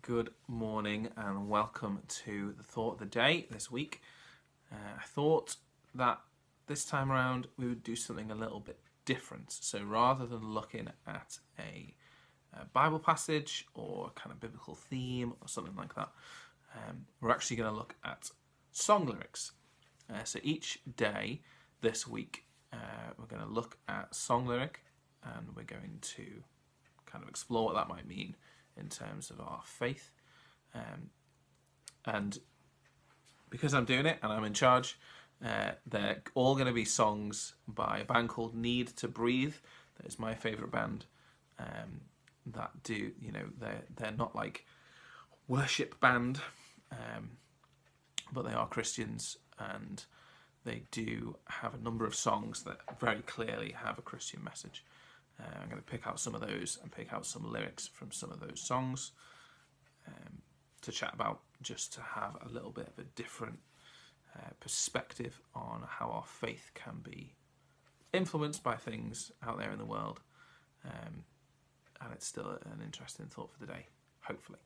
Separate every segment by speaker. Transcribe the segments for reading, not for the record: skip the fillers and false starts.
Speaker 1: Good morning and welcome to the Thought of the Day this week. I thought that this time around we would do something a little bit different. So rather than looking at a Bible passage or kind of biblical theme or something like that, we're actually going to look at song lyrics. So each day this week we're going to look at song lyric and we're going to kind of explore what that might mean in terms of our faith. And because I'm doing it and I'm in charge, they're all going to be songs by a band called Need to Breathe. That is my favourite band. That do, they're not like worship band, but they are Christians, and they do have a number of songs that very clearly have a Christian message. I'm going to pick out some of those and pick out some lyrics from some of those songs to chat about, just to have a little bit of a different perspective on how our faith can be influenced by things out there in the world. And it's still an interesting thought for the day, hopefully.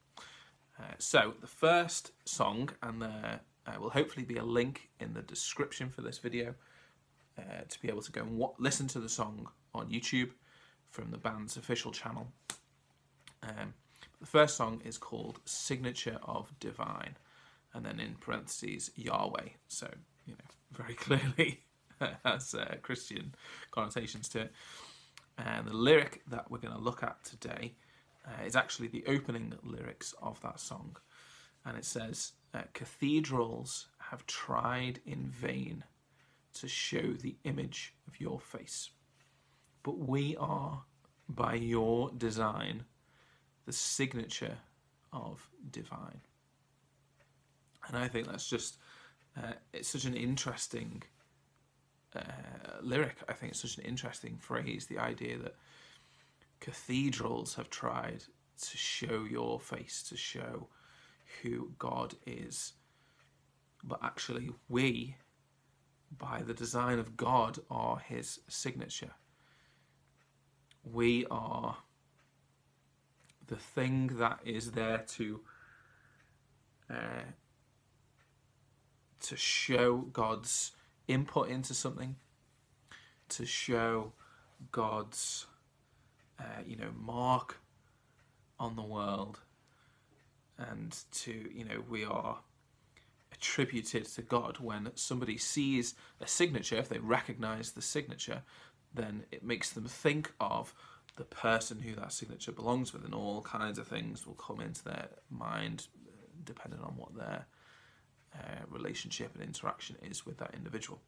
Speaker 1: So the first song, and there will hopefully be a link in the description for this video to be able to go and listen to the song on YouTube from the band's official channel. The first song is called Signature of Divine, and then in parentheses Yahweh, so very clearly has Christian connotations to it. And the lyric that we're going to look at today is actually the opening lyrics of that song, and it says, cathedrals have tried in vain to show the image of your face, but we are, by your design, the signature of divine. And I think that's just, it's such an interesting lyric. I think it's such an interesting phrase, the idea that cathedrals have tried to show your face, to show who God is, but actually we, by the design of God, are his signature. We are the thing that is there to show God's input into something, to show God's mark on the world, and to we are attributed to God. When somebody sees a signature, if they recognize the signature, then it makes them think of the person who that signature belongs with, and all kinds of things will come into their mind depending on what their relationship and interaction is with that individual.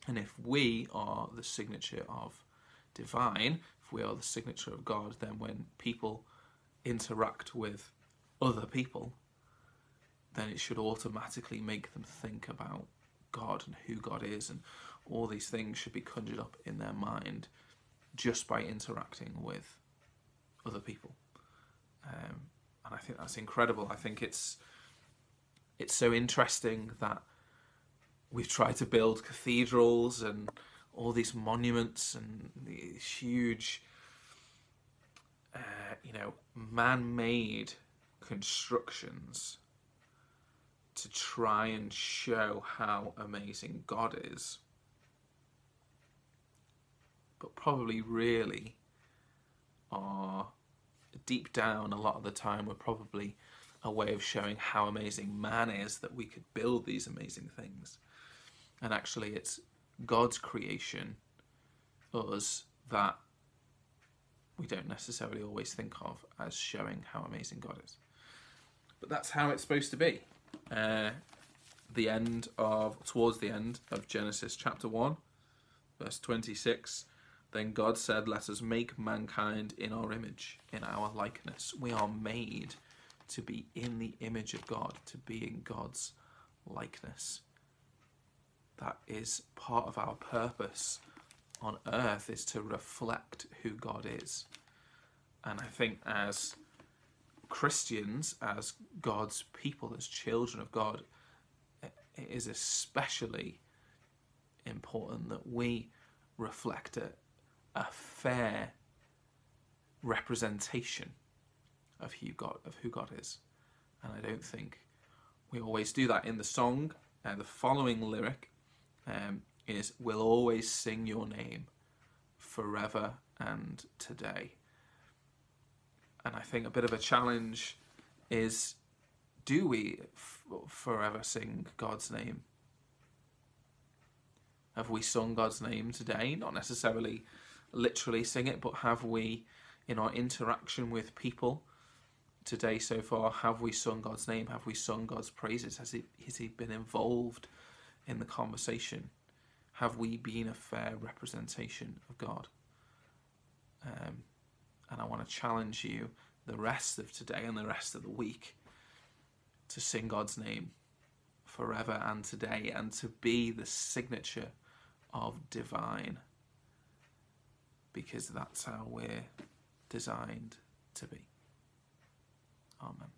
Speaker 1: And if we are the signature of divine, if we are the signature of God, then when people interact with other people, then it should automatically make them think about God and who God is, and all these things should be conjured up in their mind just by interacting with other people. And I think that's incredible. I think it's so interesting that we've tried to build cathedrals and all these monuments and these huge man-made constructions to try and show how amazing God is. But probably really are, deep down, a lot of the time, we're probably a way of showing how amazing man is, that we could build these amazing things. And actually it's God's creation, us, that we don't necessarily always think of as showing how amazing God is. But that's how it's supposed to be. Towards the end of Genesis chapter 1, verse 26, then God said, let us make mankind in our image, in our likeness. We are made to be in the image of God, to be in God's likeness. That is part of our purpose on earth, is to reflect who God is. And I think as Christians, as God's people, as children of God, it is especially important that we reflect a fair representation of who God is. And I don't think we always do that in the song. The following lyric is, "We'll always sing your name forever and today." And I think a bit of a challenge is, do we forever sing God's name? Have we sung God's name today? Not necessarily literally sing it, but have we, in our interaction with people today so far, have we sung God's name? Have we sung God's praises? Has he been involved in the conversation? Have we been a fair representation of God? And I want to challenge you the rest of today and the rest of the week to sing God's name forever and today, and to be the signature of divine, because that's how we're designed to be. Amen.